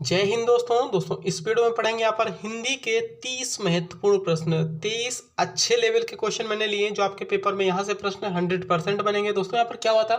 जय हिंद दोस्तों इस वीडियो में पढ़ेंगे यहाँ पर हिंदी के 30 महत्वपूर्ण प्रश्न। 30 अच्छे लेवल के क्वेश्चन मैंने लिए हैं जो आपके पेपर में यहाँ से प्रश्न 100% बनेंगे। दोस्तों यहाँ पर क्या हुआ था,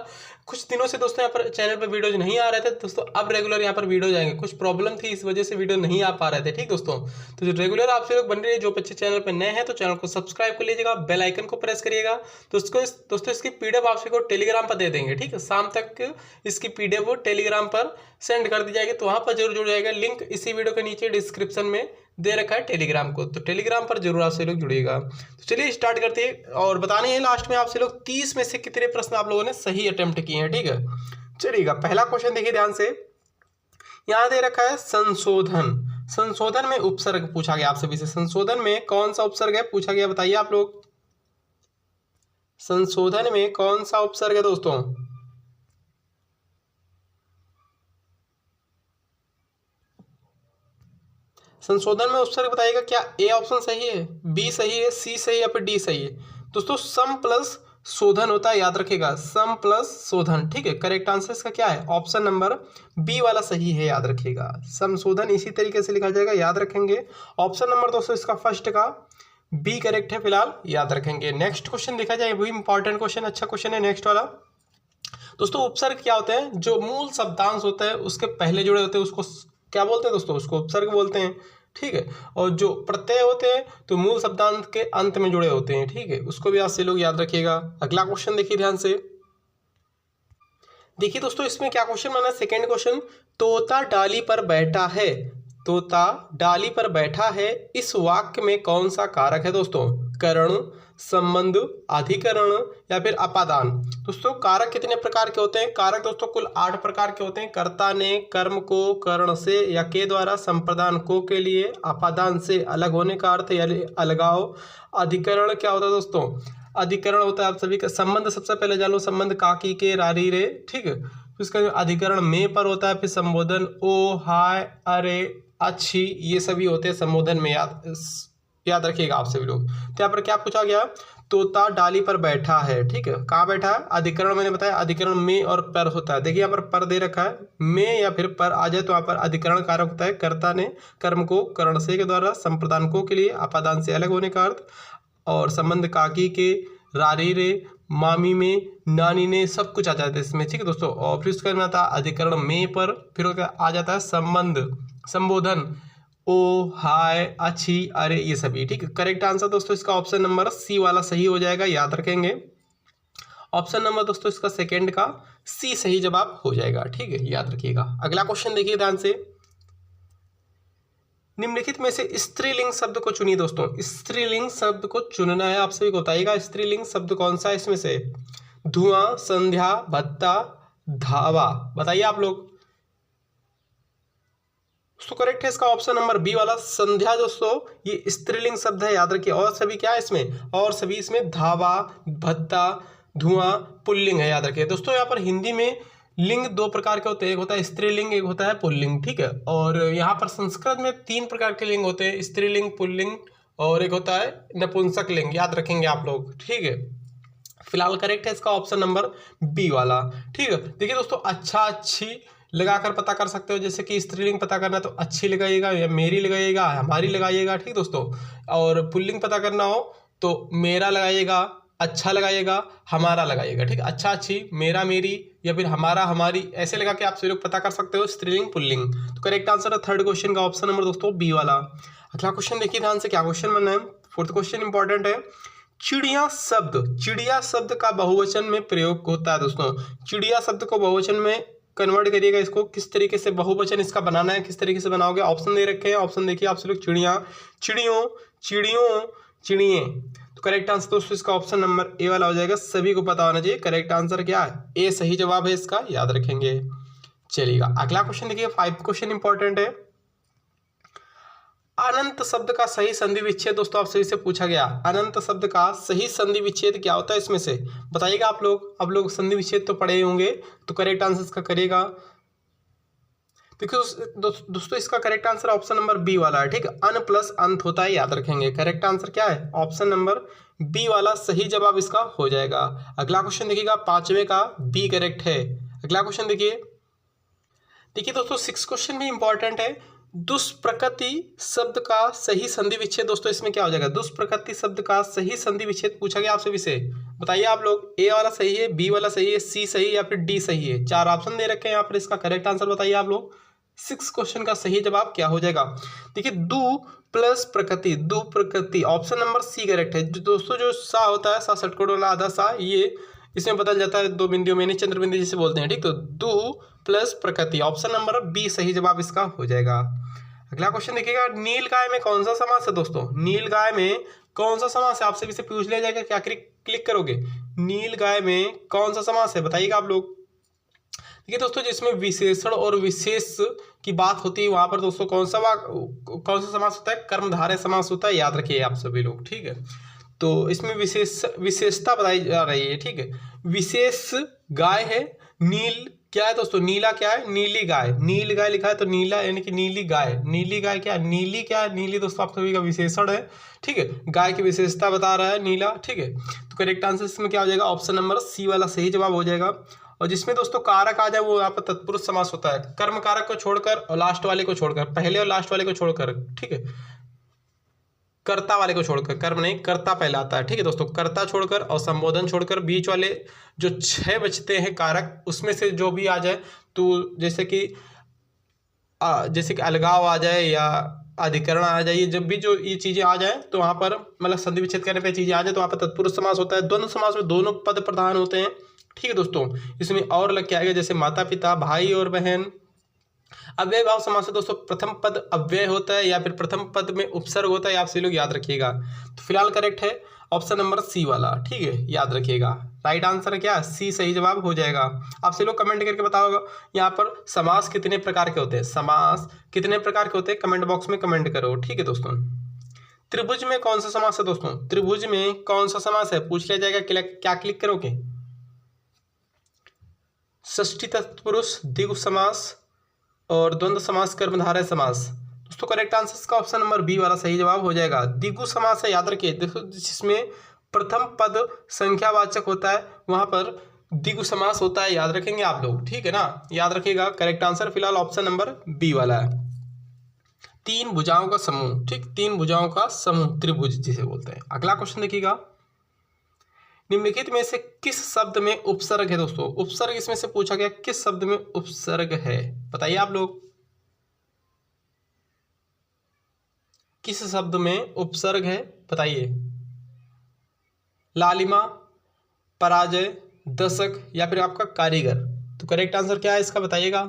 कुछ दिनों से दोस्तों यहाँ पर चैनल पर वीडियोज नहीं आ रहे थे दोस्तों। अब रेगुलर यहाँ पर वीडियो जाएंगे, कुछ प्रॉब्लम थी इस वजह से वीडियो नहीं आ पा रहे थे। ठीक दोस्तों, तो जो रेगुलर आपसे लोग बन रहे हैं, जो बच्चे चैनल पर नए हैं तो चैनल को सब्सक्राइब कर लीजिएगा, बेल आइकन को प्रेस करिएगा। दोस्तों इसकी पीडीएफ आपसे को टेलीग्राम पर दे देंगे। ठीक है, शाम तक इसकी पीडीएफ वो टेलीग्राम पर सेंड कर दी जाएगी, तो वहां पर जरूर जुड़ जाएगा। लिंक इसी वीडियो के नीचे डिस्क्रिप्शन में दे रखा है टेलीग्राम को, तो टेलीग्राम पर जरूर आपसे लोग जुड़िएगा। तो चलिए स्टार्ट करते हैं और बताने हैं लास्ट में आपसे लोग 30 में से कितने प्रश्न आप लोगों ने सही अटेम्प्ट किए हैं। ठीक है, चलिएगा पहला क्वेश्चन देखिए ध्यान से। यहाँ दे रखा है संशोधन। संशोधन में उपसर्ग पूछा गया आप सभी से। संशोधन में कौन सा उपसर्ग है पूछा गया, बताइए आप लोग। संशोधन में कौन सा उपसर्ग है दोस्तों? संशोधन में उपसर्ग बताइएगा। क्या ए ऑप्शन सही है, बी सही है, सी सही है या फिर डी सही है? दोस्तों सम प्लस शोधन होता है, याद रखिएगा, सम प्लस शोधन। ठीक है, करेक्ट आंसर इसका क्या है? ऑप्शन नंबर बी वाला सही है, याद रखिएगा। संशोधन इसी तरीके से लिखा जाएगा, याद रखेंगे। ऑप्शन नंबर दोस्तों इसका फर्स्ट का बी करेक्ट है, फिलहाल याद रखेंगे। नेक्स्ट क्वेश्चन देखा जाए, वही इंपॉर्टेंट क्वेश्चन, अच्छा क्वेश्चन है नेक्स्ट वाला। दोस्तों उपसर्ग क्या होते हैं? जो मूल शब्दांश होता है उसके पहले जुड़े होते हैं उसको क्या बोलते हैं दोस्तों? उसको उपसर्ग बोलते हैं। ठीक है, और जो प्रत्यय होते हैं तो मूल शब्दांश के अंत में जुड़े होते हैं। ठीक है, उसको भी आपसे लोग याद रखिएगा। अगला क्वेश्चन देखिए ध्यान से। देखिए दोस्तों इसमें क्या क्वेश्चन बना, सेकेंड क्वेश्चन। तोता डाली पर बैठा है, तोता डाली पर बैठा है, इस वाक्य में कौन सा कारक है दोस्तों? करण, संबंध, अधिकरण या फिर अपादान? दोस्तों कारक कितने प्रकार के होते हैं? कारक दोस्तों कुल 8 प्रकार के होते हैं। कर्ता ने, कर्म को, करण से या के द्वारा, संप्रदान को के लिए, अपादान से अलग होने का अर्थ यानी अलगाव। अधिकरण क्या होता है दोस्तों? अधिकरण होता है आप सभी का संबंध। सबसे पहले जान लो, संबंध काकी के, रारी रे। ठीक है, तो इसका अधिकरण में पर होता है। फिर संबोधन ओ, हाय, अरे, अच्छी, ये सभी होते हैं संबोधन में, याद रखिएगा आप सभी लोग। तो यहाँ पर क्या पूछा गया? तोता डाली पर बैठा है। ठीक है, कहाँ बैठा है? अधिकरण मैंने बताया, अधिकरण में और पर होता है। देखिए यहाँ पर दे रखा है, में या फिर पर आ जाए तो यहाँ पर अधिकरण कारक होता है। कर्ता ने, कर्म को, करण से के द्वारा, संप्रदान को के लिए, अपादान से अलग होने का अर्थ, और संबंध काकी के, रारी रे, मामी में, नानी ने, सब कुछ आ जाता है इसमें। ठीक है दोस्तों, और फिर उसका आता है अधिकरण में पर, फिर आ जाता है संबंध, संबोधन ओ, हाय, अच्छी, अरे, ये सभी। ठीक है, करेक्ट आंसर दोस्तों इसका ऑप्शन नंबर सी वाला सही हो जाएगा, याद रखेंगे। ऑप्शन नंबर दोस्तों इसका सेकंड का सी सही जवाब हो जाएगा। ठीक है, याद रखिएगा। अगला क्वेश्चन देखिए ध्यान से। निम्नलिखित में से स्त्रीलिंग शब्द को चुनिए दोस्तों। स्त्रीलिंग शब्द को चुनना है, आप सभी को बताइएगा स्त्रीलिंग शब्द कौन सा है इसमें से। धुआं, संध्या, भत्ता, धावा, बताइए आप लोग। तो करेक्ट है इसका ऑप्शन नंबर बी वाला, संध्या। दोस्तों ये स्त्रीलिंग शब्द है, याद रखिए। और सभी क्या है इसमें? और सभी इसमें धावा, भत्ता, धुआं पुल्लिंग है, याद रखिए। दोस्तों यहाँ पर हिंदी में लिंग 2 प्रकार के होते हैं, एक होता है स्त्रीलिंग, एक होता है पुल्लिंग। ठीक है, और यहाँ पर संस्कृत में 3 प्रकार के लिंग होते हैं, स्त्रीलिंग, पुल्लिंग और एक होता है नपुंसक लिंग, याद रखेंगे आप लोग। ठीक है, फिलहाल करेक्ट है इसका ऑप्शन नंबर बी वाला। ठीक है, देखिए दोस्तों अच्छा, अच्छी लगाकर पता कर सकते हो। जैसे कि स्त्रीलिंग पता करना तो अच्छी लगाइएगा, या मेरी लगाइएगा, हमारी लगाइएगा। ठीक दोस्तों, और पुल्लिंग पता करना हो तो मेरा लगाइएगा, अच्छा लगाइएगा, हमारा लगाइएगा। ठीक, अच्छा, अच्छी, मेरा, मेरी या फिर हमारा, हमारी, ऐसे लगा के आप सभी लोग पता कर सकते हो स्त्रीलिंग, पुल्लिंग। तो करेक्ट आंसर है थर्ड क्वेश्चन का ऑप्शन नंबर दोस्तों बी वाला। अगला क्वेश्चन देखिए ध्यान से, क्या क्वेश्चन बनना है। फोर्थ क्वेश्चन इंपॉर्टेंट है। चिड़िया शब्द, चिड़िया शब्द का बहुवचन में प्रयोग होता है दोस्तों। चिड़िया शब्द को बहुवचन में कन्वर्ट करिएगा, इसको किस तरीके से बहुवचन इसका बनाना है, किस तरीके से बनाओगे। ऑप्शन दे रखे हैं, ऑप्शन देखिए आप लोग। चिड़िया, चिड़ियों, चिड़ियों, चिड़िए। तो करेक्ट आंसर दोस्तों इसका ऑप्शन नंबर ए वाला हो जाएगा, सभी को पता होना चाहिए। करेक्ट आंसर क्या है? ए सही जवाब है इसका, याद रखेंगे। चलिएगा अगला क्वेश्चन देखिए, 5th क्वेश्चन इंपॉर्टेंट है। अनंत शब्द का सही संधि विच्छेद दोस्तों आप सही से पूछा गया। अनंत शब्द का सही संधि विच्छेद क्या होता है इसमें से, बताइएगा आप लोग। अब लोग संधि विच्छेद तो पढ़े होंगे, तो करेक्ट आंसर इसका करेगा। देखिए दोस्तों इसका correct answer option number B वाला है। ठीक, अन प्लस अंत होता है, याद रखेंगे। करेक्ट आंसर क्या है? ऑप्शन नंबर बी वाला सही जवाब इसका हो जाएगा। अगला क्वेश्चन देखिएगा, 5वें का बी करेक्ट है। अगला क्वेश्चन देखिए, देखिए दोस्तों 6 क्वेश्चन भी इंपॉर्टेंट है। दुष्प्रकृति शब्द का सही संधि विच्छेद, दोस्तों इसमें क्या हो जाएगा, दुष्प्रकृति शब्द का सही संधि विच्छेद पूछा गया आपसे विषय। बताइए आप लोग, ए वाला सही है, बी वाला सही है, सी सही है या फिर डी सही है। 4 ऑप्शन दे रखे हैं यहाँ पर, इसका करेक्ट आंसर बताइए आप लोग। 6 क्वेश्चन का सही जवाब क्या हो जाएगा। देखिए दु प्लस प्रकृति, दु प्रकृति, ऑप्शन नंबर सी करेक्ट है। जो दोस्तों जो सा होता है, सा षटकोण वाला आधा सा, ये इसमें बदल जाता है 2 बिंदुओं में, चंद्र बिंदु जिसे बोलते हैं, ठीक। तो दु प्लस प्रकृति, ऑप्शन नंबर बी सही जवाब इसका हो जाएगा। अगला क्वेश्चन देखिएगा, नील गाय में कौन सा समास है दोस्तों, नील गाय में कौन सा समास है, आपसे भी से पूछ लिया जाएगा, क्या क्लिक करोगे, नील गाय में कौन सा समास है बताइएगा आप लोग। देखिए दोस्तों जिसमें विशेषण और विशेष की बात होती है वहां पर दोस्तों कौन सा समास होता है, कर्मधारय समास होता है, याद रखिए आप सभी लोग, ठीक है। तो इसमें विशेषता बताई जा रही है, ठीक है। विशेष गाय है, नील क्या है दोस्तों, नीला क्या है, नीली गाय, नील गाय लिखा है तो नीला यानी कि नीली गाय, नीली गाय क्या है, नीली क्या है, नीली दोस्तों आप सभी का विशेषण है, ठीक है। गाय की विशेषता बता रहा है नीला, ठीक है। तो करेक्ट आंसर इसमें क्या हो जाएगा, ऑप्शन नंबर सी वाला सही जवाब हो जाएगा। और जिसमें दोस्तों कारक आ जाए वो यहाँ पर तत्पुरुष समास होता है, कर्म कारक को छोड़कर और लास्ट वाले को छोड़कर, पहले और लास्ट वाले को छोड़कर, ठीक है, कर्ता वाले को छोड़कर, कर्म नहीं कर्ता पहले आता है, ठीक है दोस्तों, कर्ता छोड़कर और संबोधन छोड़कर बीच वाले जो 6 बचते हैं कारक, उसमें से जो भी आ जाए, तो जैसे कि अलगाव आ जाए या अधिकरण आ जाए, जब भी जो ये चीजें आ जाए तो वहां पर मतलब संधि विच्छेद करने पे चीजें आ जाए तो वहां पर तत्पुरुष समास होता है। द्वंद्व समास में दोनों पद प्रधान होते हैं, ठीक है दोस्तों। इसमें और लग के आएगा जैसे माता पिता, भाई और बहन। अव्यय भाव समास है दोस्तों, प्रथम पद अव्यय होता है या फिर प्रथम पद में उपसर्ग होता है, आप सभी लोग याद रखिएगा। तो फिलहाल करेक्ट है ऑप्शन नंबर सी वाला, ठीक है, याद रखिएगा। राइट आंसर है क्या, सी सही जवाब हो जाएगा। आप सभी लोग कमेंट करके बताओगे यहाँ पर समास कितने प्रकार के होते हैं, समास कितने प्रकार के होते हैं, कमेंट बॉक्स में कमेंट करो, ठीक है दोस्तों। त्रिभुज में कौन सा समास है दोस्तों, त्रिभुज में कौन सा समास है पूछ लिया जाएगा, क्या क्लिक करोगे, षष्ठी तत्पुरुष, द्विगु समास और द्वंद्व समास, कर्मधारय समास। दोस्तों करेक्ट आंसर इसका ऑप्शन नंबर बी वाला सही जवाब हो जाएगा। द्विगु समास है, याद रखिए, देखो जिसमें प्रथम पद संख्यावाचक होता है वहां पर द्विगु समास होता है, याद रखेंगे आप लोग, ठीक है ना, याद रखिएगा। करेक्ट आंसर फिलहाल ऑप्शन नंबर बी वाला है। 3 भुजाओं का समूह, ठीक, 3 भुजाओं का समूह त्रिभुज जिसे बोलते हैं। अगला क्वेश्चन देखिएगा, निम्नलिखित में से किस शब्द में उपसर्ग है दोस्तों, उपसर्ग इसमें से पूछा गया, किस शब्द में उपसर्ग है बताइए आप लोग, किस शब्द में उपसर्ग है बताइए। लालिमा, पराजय, दशक या फिर आपका कारीगर। तो करेक्ट आंसर क्या है इसका बताइएगा।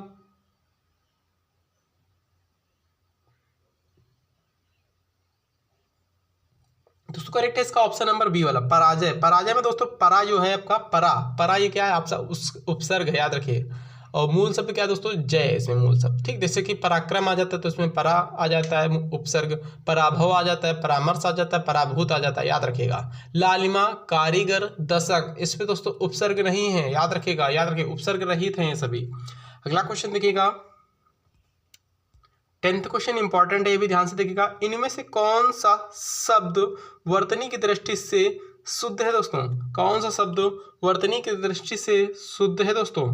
दोस्तों करेक्ट है इसका ऑप्शन नंबर बी वाला, पराजय। पराजय में दोस्तों परा जो है आपका, परा ये क्या है आपका उपसर्ग है, याद रखिए। और मूल शब्द क्या है दोस्तों, जय, इसमें मूल शब्द, ठीक। जैसे कि पराक्रम आ जाता है तो इसमें परा आ जाता है उपसर्ग, पराभव आ जाता है, परामर्श आ जाता है, पराभूत आ जाता है, याद रखिएगा। लालिमा, कारीगर, दशक, इसमें दोस्तों उपसर्ग नहीं है, याद रखिएगा, याद रखिए, उपसर्ग रहित है ये सभी। अगला क्वेश्चन देखिएगा, 10th क्वेश्चन इंपॉर्टेंट है, ये भी ध्यान से देखिएगा। इनमें से कौन सा शब्द वर्तनी की दृष्टि से शुद्ध है दोस्तों, कौन सा शब्द वर्तनी की दृष्टि से शुद्ध है दोस्तों।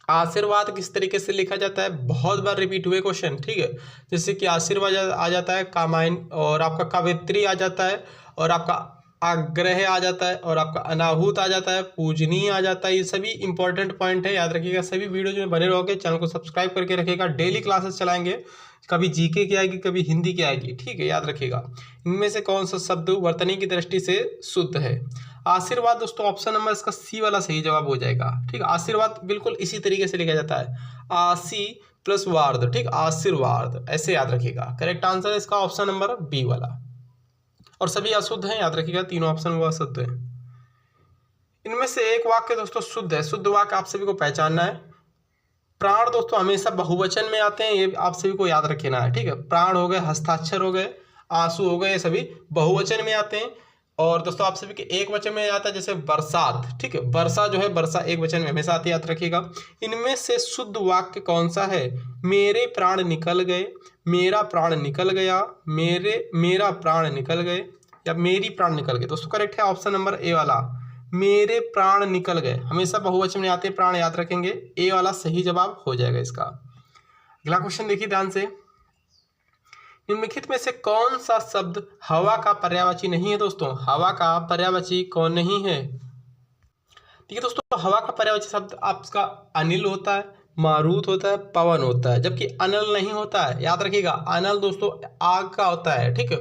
आशीर्वाद किस तरीके से लिखा जाता है, बहुत बार रिपीट हुए क्वेश्चन, ठीक है। जैसे कि आशीर्वाद आ जाता है कामायन, और आपका कवित्री आ जाता है, और आपका आग्रह आ जाता है, और आपका अनाहूत आ जाता है, पूजनीय आ जाता है। ये सभी इंपॉर्टेंट पॉइंट है, याद रखिएगा। सभी वीडियो में बने रहोगे, चैनल को सब्सक्राइब करके रखिएगा। डेली क्लासेस चलाएंगे, कभी जीके की आएगी, कभी हिंदी की आएगी, ठीक है, याद रखिएगा। इनमें से कौन सा शब्द वर्तनी की दृष्टि से शुद्ध है। आशीर्वाद दोस्तों ऑप्शन नंबर इसका सी वाला सही जवाब हो जाएगा, ठीक है। आशीर्वाद बिल्कुल इसी तरीके से लिखा जाता है, आशी प्लस वार्द, ठीक, आशीर्वाद, ऐसे याद रखिएगा। करेक्ट आंसर है इसका ऑप्शन नंबर बी वाला। और सभी अशुद्ध हैं, याद रखिएगा, तीनों ऑप्शन वो अशुद्ध है। इनमें से एक वाक्य दोस्तों शुद्ध है, शुद्ध वाक्य आप सभी को पहचानना है। प्राण दोस्तों हमेशा बहुवचन में आते हैं, ये आप सभी को याद रखना है, ठीक है। प्राण हो गए, हस्ताक्षर हो गए, आंसू हो गए, ये सभी बहुवचन में आते हैं। और दोस्तों आप सभी के एक वचन में आता है, जैसे बरसात, ठीक है, वर्षा जो है, वर्षा एक वचन में हमेशा आती है, याद रखिएगा। इनमें से शुद्ध वाक्य कौन सा है, मेरे प्राण निकल गए, मेरा प्राण निकल गया, मेरा प्राण निकल गए, या मेरी प्राण निकल गए। दोस्तों करेक्ट है ऑप्शन नंबर ए वाला, मेरे प्राण निकल गए, हमेशा बहुवचन में आते हैं प्राण, याद रखेंगे। ए वाला सही जवाब हो जाएगा इसका। अगला क्वेश्चन देखिए ध्यान से, निम्नलिखित में से कौन सा शब्द हवा का पर्यायवाची नहीं है दोस्तों? हवा का पर्यायवाची कौन नहीं है? ठीक है दोस्तों, हवा का पर्यायवाची शब्द आपका अनिल होता है, मारुत होता है, पवन होता है, जबकि अनल नहीं होता है। याद रखिएगा, अनल दोस्तों आग का होता है, ठीक है,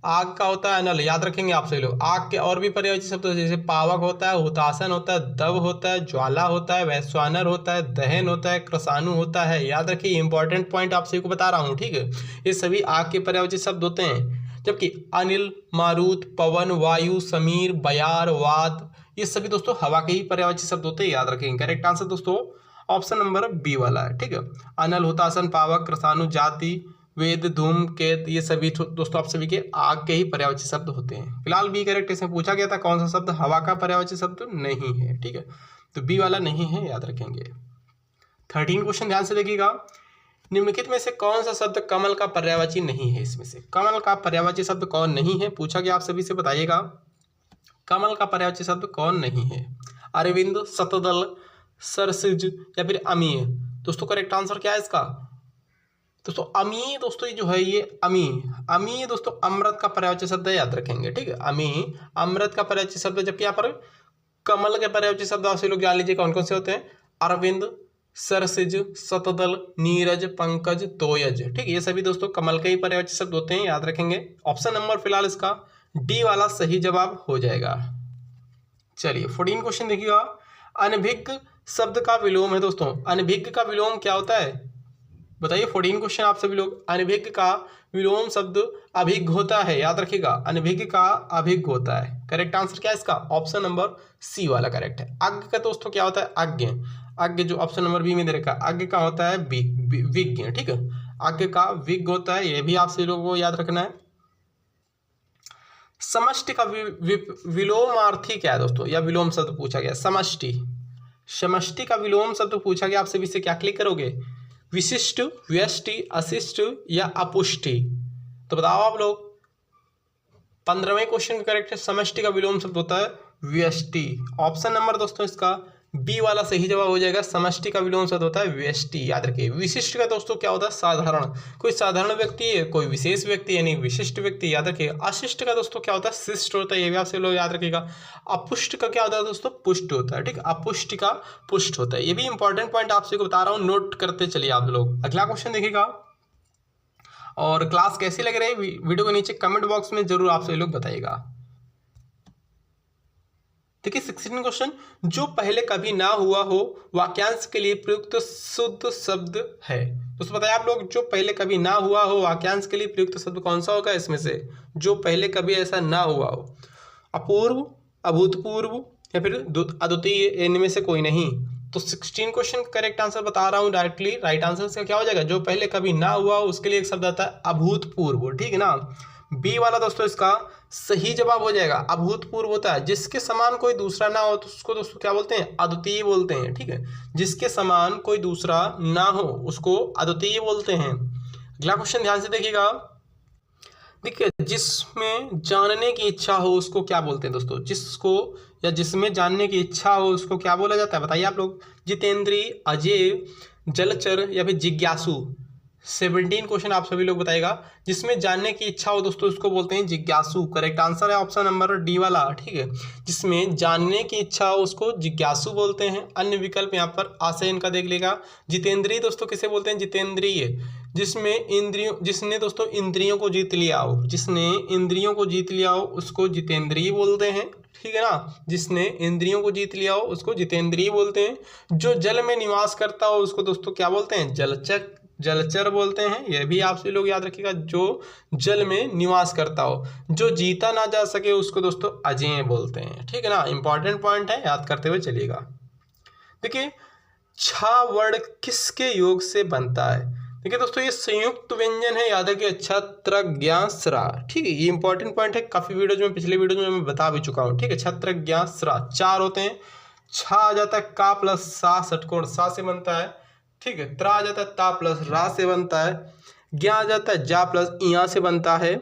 आग का होता है अनल, याद रखेंगे आप सभी लोग। आग के और भी पर्यायवाची शब्द जैसे पावक होता है, हुतासन होता है, दव होता है, ज्वाला होता है, वैश्वानर होता है, दहन होता है, क्रसाणु होता है। याद रखिए, इंपॉर्टेंट पॉइंट आप सभी को बता रहा हूँ, ठीक है, ये सभी आग के पर्यायवाची शब्द होते हैं। जबकि अनिल, मारुत, पवन, वायु, समीर, बयार, वात, ये सभी दोस्तों हवा के ही पर्यायवाची शब्द होते हैं, याद रखेंगे। करेक्ट आंसर दोस्तों ऑप्शन नंबर बी वाला है, ठीक है। अनल, हुतासन, पावक, क्रसाणु, जाति, वेद, धूम, केत, ये सभी दोस्तों आप सभी के आग के ही पर्यायवाची शब्द होते हैं। फिलहाल बी करेक्ट। इसमें पूछा गया था कौन सा शब्द हवा का पर्यायवाची शब्द नहीं है, ठीक है, तो बी वाला नहीं है, याद रखेंगे। 13 क्वेश्चन ध्यान से देखिएगा, निम्नलिखित में से कौन सा शब्द कमल का पर्यायवाची नहीं है? इसमें से कमल का पर्यायवाची शब्द कौन नहीं है, पूछा गया, आप सभी से बताइएगा कमल का पर्यायवाची शब्द कौन नहीं है? अरविंद, शतदल, सरसिज या फिर अमीय? दोस्तों करेक्ट आंसर क्या है इसका? दोस्तों अमीय, दोस्तों ये जो है ये अमीय दोस्तों अमृत का पर्यायवाची शब्द है, याद रखेंगे, ठीक है। अमीय अमृत का पर्यायवाची शब्द है, जबकि यहाँ पर कमल के पर्यायवाची शब्द आप सभी लोग जान लीजिए कौन कौन से होते हैं। अरविंद, सरसिज, शतदल, नीरज, पंकज, तोयज, ठीक है, ये सभी दोस्तों कमल के ही पर्यायवाची शब्द होते हैं, याद रखेंगे। ऑप्शन नंबर फिलहाल इसका डी वाला सही जवाब हो जाएगा। चलिए 14 क्वेश्चन देखिएगा, अनभिज्ञ शब्द का विलोम है दोस्तों। अनभिज्ञ का विलोम क्या होता है बताइए? 14 क्वेश्चन आप सभी लोग। अनभिज्ञ का विलोम शब्द अभिज्ञ होता है, याद रखिएगा, अनभिज्ञ का अभिज्ञ होता है। करेक्ट आंसर क्या है इसका? ऑप्शन नंबर सी वाला करेक्ट है। अज्ञ का दोस्तों क्या होता है? अज्ञ। अज्ञ जो ऑप्शन नंबर बी में दे रखा है, अज्ञ का होता है विज्ञ, ठीक है, अज्ञ का विज्ञ होता है, ये भी आप सभी लोगों को याद रखना है। समष्टि का विलोमार्थी क्या है दोस्तों, या विलोम शब्द पूछा गया? समष्टि, समष्टि का विलोम शब्द पूछा गया, आप सभी से क्या क्लिक करोगे? विशिष्ट, व्यष्टि, अशिष्ट या अपुष्टि? तो बताओ आप लोग। 15वें क्वेश्चन का करेक्ट है, समष्टि का विलोम शब्द होता है व्यष्टि। ऑप्शन नंबर दोस्तों इसका बी वाला सही जवाब हो जाएगा। समष्टि का विलोम शब्द होता है व्यष्टि, याद रखिए। विशिष्ट का दोस्तों क्या होता है? साधारण, कोई साधारण व्यक्ति है, कोई विशेष व्यक्ति यानी विशिष्ट व्यक्ति, याद रखिए। अशिष्ट का दोस्तों क्या होता है? शिष्ट होता है, ये भी आप सब लोग याद रखिएगा। अपुष्ट का क्या होता है दोस्तों? पुष्ट होता है, ठीक है, अपुष्ट का पुष्ट होता है। ये भी इंपॉर्टेंट पॉइंट आपसे बता रहा हूँ, नोट करते चलिए आप लोग। अगला क्वेश्चन देखिएगा, और क्लास कैसी लग रही है वीडियो के नीचे कमेंट बॉक्स में जरूर आप सभी लोग बताइएगा। देखिए 16 क्वेश्चन, जो पहले कभी ना हुआ हो वाक्यांश के लिए प्रयुक्त शुद्ध शब्द है। दोस्तों बताइए आप लोग, जो पहले कभी ना हुआ हो वाक्यांश के लिए प्रयुक्त शब्द कौन सा होगा इसमें से? जो पहले कभी ऐसा ना हुआ हो, अपूर्व, अभूतपूर्व या फिर अद्वितीय, इनमें से कोई नहीं। तो 16 क्वेश्चन करेक्ट आंसर बता रहा हूँ डायरेक्टली। राइट आंसर इसका क्या हो जाएगा? जो पहले कभी ना हुआ हो उसके लिए एक शब्द आता है अभूतपूर्व, ठीक है ना। बी वाला दोस्तों इसका सही जवाब हो जाएगा। अभूतपूर्व होता है जिसके समान कोई दूसरा ना हो, तो उसको दोस्तों क्या बोलते हैं? अद्वितीय बोलते हैं, ठीक है। जिसके समान कोई दूसरा ना हो उसको अद्वितीय बोलते हैं। अगला क्वेश्चन ध्यान से देखिएगा। देखिए, जिसमें जानने की इच्छा हो उसको क्या बोलते हैं दोस्तों? जिसको या जिसमें जानने की इच्छा हो उसको क्या बोला जाता है? बताइए आप लोग। जितेंद्रीय, अजय, जलचर या फिर जिज्ञासु? 17 क्वेश्चन आप सभी लोग बताइएगा। जिसमें जानने की इच्छा हो दोस्तों उसको बोलते हैं जिज्ञासु। करेक्ट आंसर है ऑप्शन नंबर डी वाला, ठीक है। जिसमें जानने की इच्छा हो उसको जिज्ञासु बोलते हैं। अन्य विकल्प यहाँ पर आशय इनका देख लेगा। जितेंद्रीय दोस्तों किसे बोलते हैं? जितेंद्रीय जिसमें इंद्रियों, जिसने दोस्तों इंद्रियों को जीत लिया हो, जिसने इंद्रियों को जीत लिया हो उसको जितेंद्रीय बोलते हैं, ठीक है ना। जिसने इंद्रियों को जीत लिया हो उसको जितेंद्रीय बोलते हैं। जो जल में निवास करता हो उसको दोस्तों क्या बोलते हैं? जलचर बोलते हैं। यह भी आप सभी लोग याद रखिएगा, जो जल में निवास करता हो। जो जीता ना जा सके उसको दोस्तों अजेय बोलते हैं, ठीक है ना। इंपॉर्टेंट पॉइंट है, याद करते हुए चलिएगा। देखिए, छा वर्ण किसके योग से बनता है? देखिए दोस्तों, ये संयुक्त व्यंजन है, याद रखिए। छत्र ज्ञा स्रा, ठीक है, ये इंपॉर्टेंट पॉइंट है। काफी वीडियोज में, पिछले वीडियो में मैं बता भी चुका हूँ, ठीक है। छत्र ज्ञा स्रा 4 होते हैं। छा आ जाता है का प्लस सा, षटकोण सा से बनता है, ठीक है। त्रा आ जाता है ता प्लस रा से बनता है। ज्ञा आ जाता है जा प्लस इया से बनता है।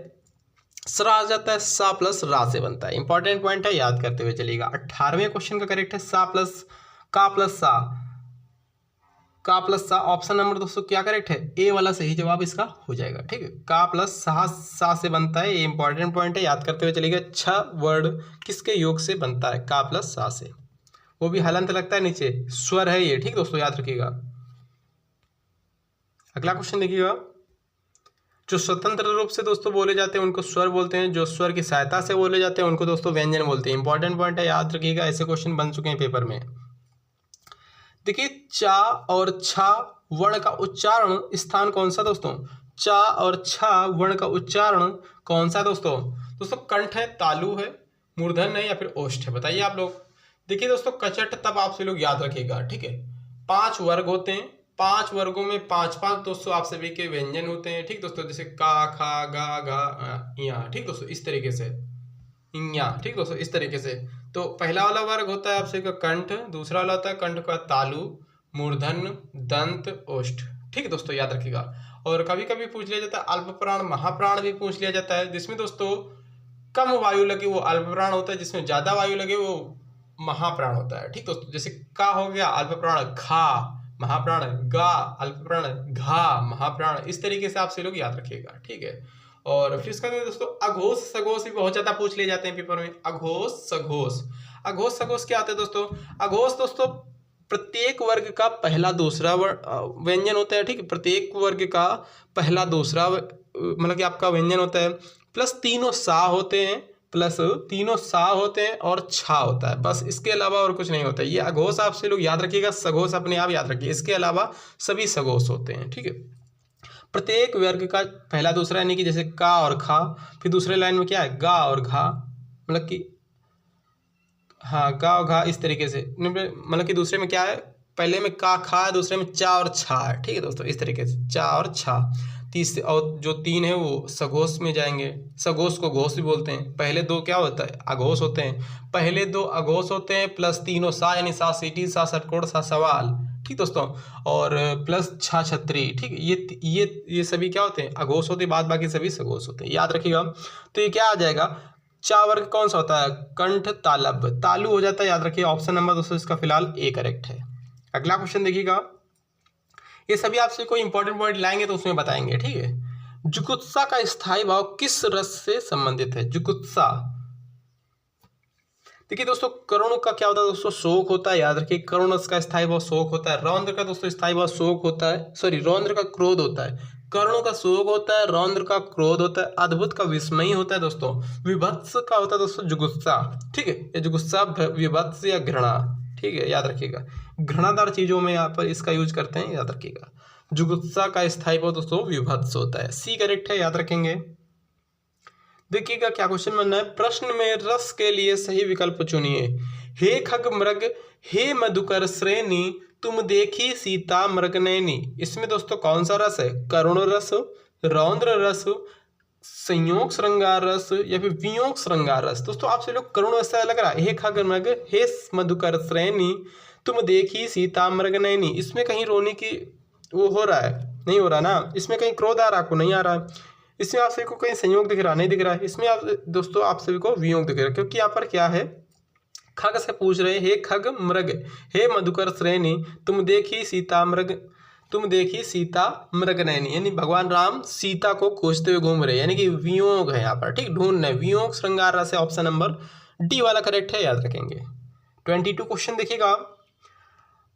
सरा आ जाता है, सा प्लस रा से बनता है। इंपॉर्टेंट पॉइंट है, याद करते हुए चलिएगा। 18वें क्वेश्चन का करेक्ट है सा प्लस का प्लस सा, का प्लस सा। ऑप्शन नंबर दोस्तों क्या करेक्ट है, ए वाला सही जवाब इसका हो जाएगा। ठीक है, का प्लस सा से बनता है, ये इंपॉर्टेंट पॉइंट है, याद करते हुए चलिएगा। 6 वर्ड किसके योग से बनता है, का प्लस सा से, वो भी हलंत लगता है नीचे, स्वर है ये। ठीक दोस्तों, याद रखिएगा। अगला क्वेश्चन देखिएगा। जो स्वतंत्र रूप से दोस्तों बोले जाते हैं उनको स्वर बोलते हैं, जो स्वर की सहायता से बोले जाते हैं उनको दोस्तों व्यंजन बोलते हैं। इंपॉर्टेंट पॉइंट है, याद रखिएगा, ऐसे क्वेश्चन बन चुके हैं पेपर में। देखिए, चा और छा वर्ण का उच्चारण स्थान कौन सा दोस्तों, चा और छा वर्ण का उच्चारण कौन सा दोस्तों? दोस्तों कंठ है, तालु है, मूर्धन है या फिर ओष्ठ है, बताइए आप लोग। देखिए दोस्तों, कचट तब आपसे लोग याद रखिएगा। ठीक है, 5 वर्ग होते हैं, 5 वर्गों में 5 दोस्तों आप सभी के व्यंजन होते हैं। ठीक दोस्तों, जैसे का, खा, गा, गा, या। ठीक दोस्तों, इस तरीके से या। ठीक दोस्तों, इस तरीके से। तो पहला वाला वर्ग होता है आपसे का कंठ, दूसरा वाला होता है कंठ का तालु, मूर्धन, दंत, ओष्ठ। ठीक है दोस्तों, याद रखिएगा। और कभी कभी पूछ लिया जाता है अल्प प्राण, महाप्राण भी पूछ लिया जाता है, जिसमें दोस्तों कम वायु लगे वो अल्प प्राण होता है, जिसमें ज्यादा वायु लगे वो महाप्राण होता है। ठीक दोस्तों, जैसे का हो गया अल्प प्राण, खा महाप्राण, गा अल्प प्राण, घा महाप्राण, इस तरीके से आपसे लोग याद रखिएगा। ठीक है, और फिर इसका दोस्तों अघोष सघोष भी बहुत ज्यादा पूछ लिए जाते हैं पेपर में। अघोष सघोष, अघोष सघोष क्या होता है दोस्तों? अघोष दोस्तों प्रत्येक वर्ग का पहला दूसरा व्यंजन होता है। ठीक है, प्रत्येक वर्ग का पहला दूसरा मतलब कि आपका व्यंजन होता है, प्लस तीनों सा होते हैं, प्लस तीनों सा होते हैं और छा होता है, बस इसके अलावा और कुछ नहीं होता है। ये अघोष आपसे लोग याद रखिएगा, सघोष अपने आप याद रखिए, इसके अलावा सभी सघोष होते हैं। ठीक है, प्रत्येक वर्ग का पहला दूसरा, यानी कि जैसे का और खा, फिर दूसरे लाइन में क्या है, गा और घा, मतलब कि हाँ गा और घा, इस तरीके से। मतलब कि दूसरे में क्या है, पहले में का खा है, दूसरे में चा और छा है। ठीक है दोस्तों, इस तरीके से चा और छा। तीसरे और जो 3 है वो सघोष में जाएंगे, सघोष को घोष भी बोलते हैं। पहले 2 क्या होता है, अघोष होते हैं, पहले 2 अघोष होते हैं, प्लस तीनों सा, यानी सा सीटी, सा षटकोण, सा सवाल। ठीक दोस्तों, और प्लस छा छत्री। ठीक, ये सभी क्या होते हैं, अघोष होते हैं, बाद बाकी सभी सघोष होते हैं, याद रखिएगा। तो ये क्या आ जाएगा, चा वर्ग कौन सा होता है, कंठ तालब, तालु हो जाता है, याद रखिए। ऑप्शन नंबर दोस्तों इसका फिलहाल ए करेक्ट है। अगला क्वेश्चन देखिएगा, ये सभी आपसे कोई इंपॉर्टेंट पॉइंट लाएंगे तो उसमें बताएंगे। ठीक है, जुगुत्सा का स्थायी भाव किस रस से संबंधित है, जुगुत्सा। देखिए दोस्तों, करुण का क्या होता है दोस्तों, शोक होता है, याद रखिए। करुण रस का स्थायी भाव शोक होता है। रौद्र का दोस्तों स्थायी भाव शोक होता है, सॉरी रौद्र का क्रोध होता है। करुण का शोक होता है, रौद्र का क्रोध होता है, अद्भुत का विस्मयी होता है दोस्तों, विभत्स का होता है दोस्तों जुगुत्सा। ठीक है, ये जुगुत्सा, विभत्स या घृणा। ठीक है, याद रखिएगा, घृणादार चीजों में यहाँ पर इसका यूज करते हैं, याद रखिएगा। जुगुत्सा का स्थायी भाव दोस्तों विभत्स होता है, सी करेक्ट है, याद रखेंगे। देखिएगा क्या क्वेश्चन बनना है, प्रश्न में रस के लिए सही विकल्प चुनिए। हे खग मृग, हे मधुकर श्रेणी, तुम देखी सीता मृगनयनी। इसमें दोस्तों कौन सा रस है, करुण रस, रौद्र रस, संयोग श्रृंगार रस या फिर वियोग श्रृंगार रस? दोस्तों आपसे लोग करुण ऐसा लग रहा है, हे खग मृग, हे मधुकर श्रेणी, तुम देखी सीता मृगनयनी। इसमें कहीं रोने की वो हो रहा है, नहीं हो रहा ना। इसमें कहीं क्रोध आ रहा, आपको नहीं आ रहा। इसमें आप सभी को कहीं संयोग दिख रहा, नहीं दिख रहा है। इसमें आप दोस्तों आप सभी को वियोग दिख रहा है, क्योंकि यहाँ पर क्या है, खग से पूछ रहे, हे खग मृग, हे मधुकर श्रेणी, तुम देखी सीता मृगनयनी, यानी भगवान राम सीता को खोजते हुए घूम रहे, यानी कि वियोग है यहाँ पर। ठीक, ढूंढ रहे, वियोग श्रृंगार रस है, ऑप्शन नंबर डी वाला करेक्ट है, याद रखेंगे। 22 क्वेश्चन देखिएगा,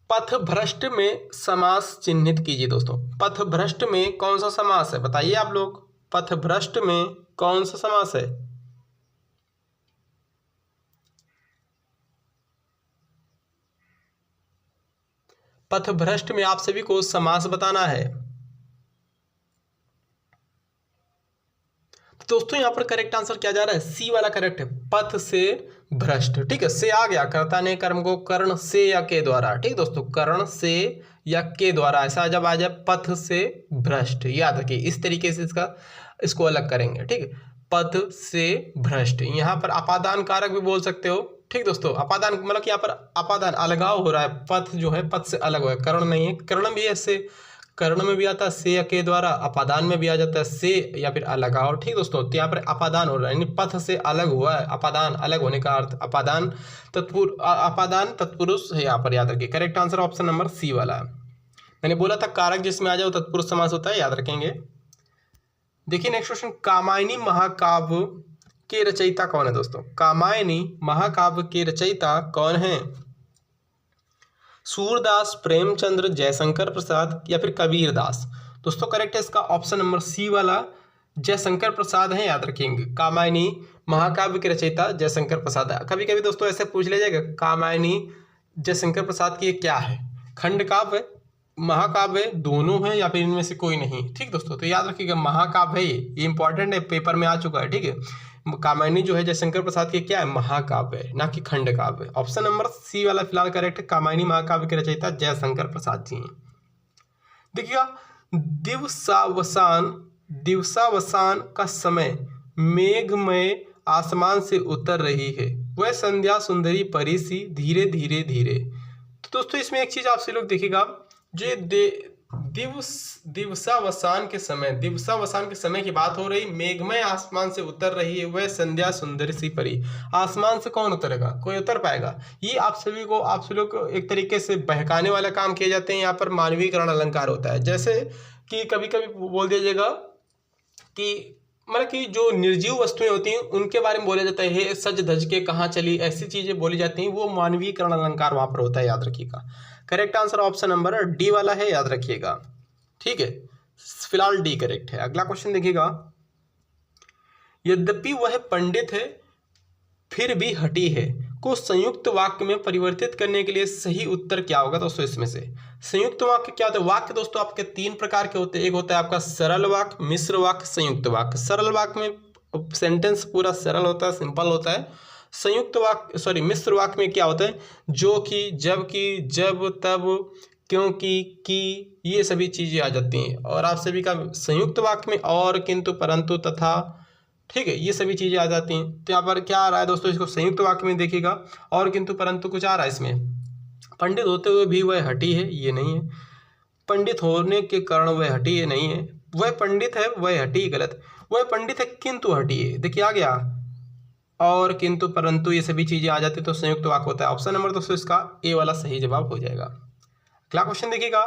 पथ भ्रष्ट में समास चिन्हित कीजिए। दोस्तों पथ भ्रष्ट में कौन सा समास है, बताइए आप लोग। पथ भ्रष्ट में कौन सा समास है? पथ भ्रष्ट में आप सभी को समास बताना है। तो दोस्तों यहां पर करेक्ट आंसर क्या जा रहा है, सी वाला करेक्ट है, पथ से भ्रष्ट। ठीक है, से आ गया, कर्ता ने कर्म को कर्ण से या के द्वारा। ठीक दोस्तों, कर्ण से या के द्वारा, ऐसा जब आ जाए पथ से भ्रष्ट, याद रखिए। इस तरीके से इसको अलग करेंगे। ठीक है, पथ से भ्रष्ट। यहाँ पर अपादान कारक भी बोल सकते हो। ठीक दोस्तों, अपादान मतलब कि यहाँ पर अपादान अलगाव हो रहा है, पथ जो है पथ से अलग हुआ है, कर्ण नहीं है। कर्ण भी ऐसे कर्ण में भी आता है से या के द्वारा, अपादान में भी आ जाता है से या फिर अलगाव। ठीक दोस्तों, तो यहाँ पर अपादान हो रहा है, यानी पथ से अलग हुआ है, अपादान अलग होने का अर्थ अपादान अपादान तत्पुरुष है यहाँ पर, याद रखिए। Correct answer option number C वाला है। मैंने बोला था कारक जिसमें आ जाओ तत्पुरुष समास होता है, याद रखेंगे। देखिए नेक्स्ट क्वेश्चन, कामायनी महाकाव्य के रचयिता कौन है दोस्तों? कामायनी महाकाव्य के रचयिता कौन है? सूरदास, प्रेमचंद्र, जयशंकर प्रसाद या फिर कबीर दास? दोस्तों करेक्ट है इसका ऑप्शन नंबर सी वाला, जयशंकर प्रसाद है, याद रखेंगे। कामायनी महाकाव्य के रचयिता जयशंकर प्रसाद है। कभी कभी दोस्तों ऐसे पूछ लिया जाएगा कामायनी जयशंकर प्रसाद की ये क्या है, खंड काव्य, महाकाव्य, दोनों है या फिर इनमें से कोई नहीं? ठीक दोस्तों, तो याद रखिएगा महाकाव्य है, ये इंपॉर्टेंट है, पेपर में आ चुका है। ठीक है, कामायनी जो है जयशंकर प्रसाद की क्या है, महाकाव्य है, ना कि खंड काव्य। ऑप्शन नंबर सी वाला फिलहाल करेक्ट है, कामायनी महाकाव्य के रचयिता जयशंकर प्रसाद जी हैं। देखिएगा, दिवसावसान का समय मेघमय आसमान से उतर रही है, वह संध्या सुंदरी परी सी धीरे धीरे धीरे। तो दोस्तों इसमें एक चीज आपसे लोग देखिएगा, जो दिवसावसान के समय की बात हो रही, मेघमय आसमान से उतर रही है, वह संध्या सुंदर सी परी। आसमान से कौन उतरेगा, कोई उतर पाएगा? ये आप सभी लोग को एक तरीके से बहकाने वाला काम किए जाते हैं। यहाँ पर मानवीकरण अलंकार होता है, जैसे कि कभी कभी बोल दिया जाएगा कि मतलब कि जो निर्जीव वस्तुएं होती हैं उनके बारे में बोला जाता है, हे सज धज के कहाँ चली, ऐसी चीजें बोली जाती हैं, वो मानवीकरण अलंकार वहां पर होता है, याद रखिएगा। Correct answer option number D वाला है, याद रखिएगा। ठीक है, फिलहाल डी करेक्ट है। अगला क्वेश्चन देखिएगा, यद्यपि वह पंडित है फिर भी हठी है को संयुक्त वाक्य में परिवर्तित करने के लिए सही उत्तर क्या होगा दोस्तों? इसमें से संयुक्त वाक्य क्या होता है? वाक्य दोस्तों आपके तीन प्रकार के होते हैं, एक होता है आपका सरल वाक्य, मिश्र वाक्य, संयुक्त वाक्य। सरल वाक्य में सेंटेंस पूरा सरल होता है, सिंपल होता है। संयुक्त वाक्य मिश्र वाक्य में क्या होता है, जो कि, जब कि, जब, तब, क्योंकि, कि, ये सभी चीजें आ जाती हैं। और आप सभी का संयुक्त वाक्य में और, किंतु, परंतु, तथा, ठीक है, ये सभी चीजें आ जाती हैं। तो यहाँ पर क्या आ रहा है दोस्तों, इसको संयुक्त वाक्य में देखिएगा, और, किंतु, परंतु कुछ आ रहा है इसमें। पंडित होते हुए भी वह हठी है, ये नहीं है। पंडित होने के कारण वह हठी है, नहीं है। वह पंडित है वह हठी, गलत। वह पंडित है किंतु हठी है, देखिए आ गया, और, किंतु, परंतु, ये सभी चीजें आ जाती तो संयुक्त वाक्य होता है। ऑप्शन नंबर दोस्तों इसका ए वाला सही जवाब हो जाएगा। अगला क्वेश्चन देखिएगा,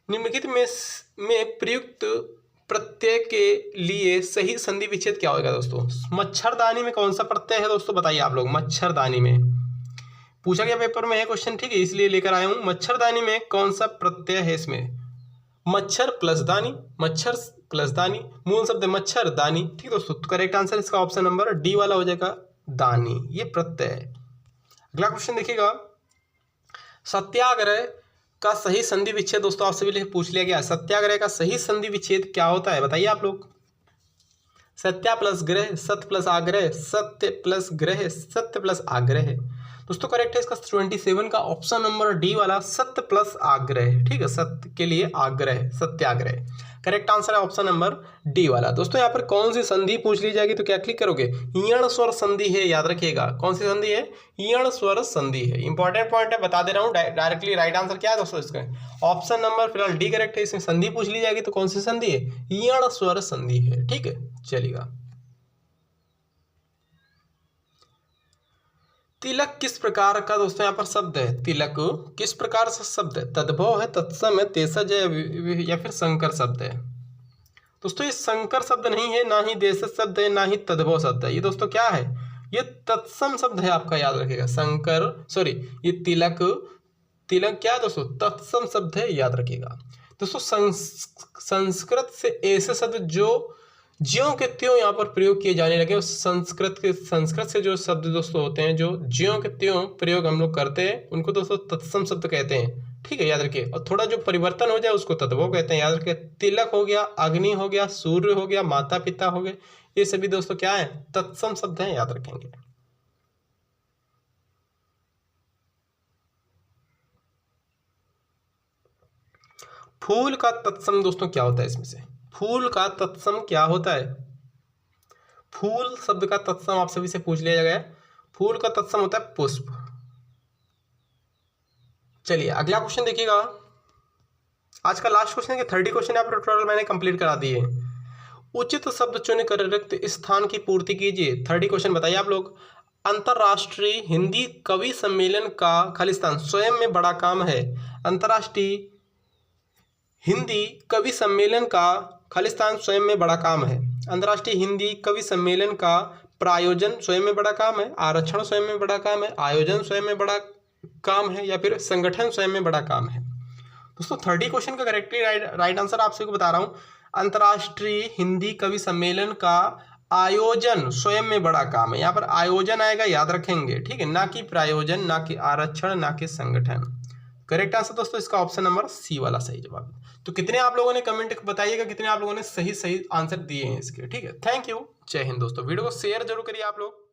निम्नलिखित में प्रयुक्त प्रत्यय के लिए सही संधि विच्छेद क्या होगा दोस्तों? मच्छरदानी में कौन सा प्रत्यय है दोस्तों, बताइए आप लोग। मच्छरदानी में पूछा गया पेपर में है क्वेश्चन, ठीक है, इसलिए लेकर आया हूं। मच्छरदानी में कौन सा प्रत्यय है? इसमें मच्छर प्लस दानी, मच्छर प्लस दानी, मूल शब्द मच्छर दानी। ठीक दोस्तों, तो करेक्ट आंसर इसका ऑप्शन नंबर डी वाला हो जाएगा, दानी, ये प्रत्यय है। अगला क्वेश्चन देखिएगा, सत्याग्रह का सही संधि विच्छेद दोस्तों आप सभी पूछ लिया गया। सत्याग्रह का सही संधि विच्छेद क्या होता है, बताइए आप लोग। सत्या प्लस ग्रह, सत्य प्लस आग्रह, सत्य प्लस ग्रह, सत्य प्लस आग्रह। दोस्तों करेक्ट है इसका 27 का ऑप्शन नंबर डी वाला, सत्य प्लस आग्रह। ठीक है, सत्य के लिए आग्रह, सत्याग्रह। करेक्ट आंसर है ऑप्शन नंबर डी वाला। दोस्तों यहाँ पर कौन सी संधि पूछ ली जाएगी तो क्या क्लिक करोगे? यण स्वर संधि है, याद रखिएगा। कौन सी संधि है? यण स्वर संधि है। इंपॉर्टेंट पॉइंट है, बता दे रहा हूँ डायरेक्टली। राइट आंसर क्या है दोस्तों इसका? ऑप्शन नंबर फिलहाल डी करेक्ट है। इसमें संधि पूछ ली जाएगी तो कौन सी संधि है? यण स्वर संधि है। ठीक है, चलिएगा। तिलक किस प्रकार का दोस्तों यहाँ पर शब्द है? तिलक किस प्रकार से शब्द है? तद्भव है, तत्सम है, तेसज है या फिर संकर शब्द है? दोस्तों ये संकर शब्द नहीं है, ना ही देशज शब्द है, ना ही तद्भव शब्द है। ये दोस्तों क्या है? ये तत्सम शब्द है आपका, याद रखिएगा। ये तिलक, तिलक क्या है दोस्तों? तत्सम शब्द है, याद रखिएगा। दोस्तों संस्कृत से ऐसे शब्द जो ज्यों के त्यों यहाँ पर प्रयोग किए जाने लगे। संस्कृत से जो शब्द दोस्तों होते हैं, जो ज्यों के त्यों प्रयोग हम लोग करते हैं, उनको दोस्तों तत्सम शब्द कहते हैं। ठीक है, याद रखिए। और थोड़ा जो परिवर्तन हो जाए उसको तद्भव कहते हैं, याद रखिए। तिलक हो गया, अग्नि हो गया, सूर्य हो गया, माता पिता हो गए, ये सभी दोस्तों क्या है? तत्सम शब्द हैं, याद रखेंगे। फूल का तत्सम दोस्तों क्या होता है? इसमें से फूल का तत्सम क्या होता है? फूल शब्द का तत्सम आप सभी से पूछ लिया गया। फूल का तत्सम होता है पुष्प। चलिए अगला क्वेश्चन देखिएगा। आज का लास्ट क्वेश्चन है कि 30 क्वेश्चन यहाँ पर टोटल मैंने कंप्लीट करा दिए। उचित शब्द चुनकर रिक्त स्थान की पूर्ति कीजिए। 30 क्वेश्चन बताइए आप लोग। अंतर्राष्ट्रीय हिंदी कवि सम्मेलन का खालिस्तान स्वयं में बड़ा काम है। अंतर्राष्ट्रीय हिंदी कवि सम्मेलन का खालिस्तान स्वयं में बड़ा काम है। अंतर्राष्ट्रीय हिंदी कवि सम्मेलन का प्रायोजन स्वयं में बड़ा काम है, आरक्षण स्वयं में बड़ा काम है, आयोजन स्वयं में बड़ा काम है, या फिर संगठन स्वयं में बड़ा काम है। दोस्तों 30 क्वेश्चन का करेक्टली राइट आंसर आप सभी को बता रहा हूँ। अंतर्राष्ट्रीय हिंदी कवि सम्मेलन का आयोजन स्वयं में बड़ा काम है। यहाँ पर आयोजन आएगा, याद रखेंगे, ठीक है, ना कि प्रायोजन, ना कि आरक्षण, ना कि संगठन। करेक्ट आंसर दोस्तों इसका ऑप्शन नंबर सी वाला सही जवाब। तो कितने आप लोगों ने कमेंट बताइएगा, कितने आप लोगों ने सही आंसर दिए हैं इसके, ठीक है। थैंक यू, जय हिंद दोस्तों। वीडियो को शेयर जरूर करिए आप लोग।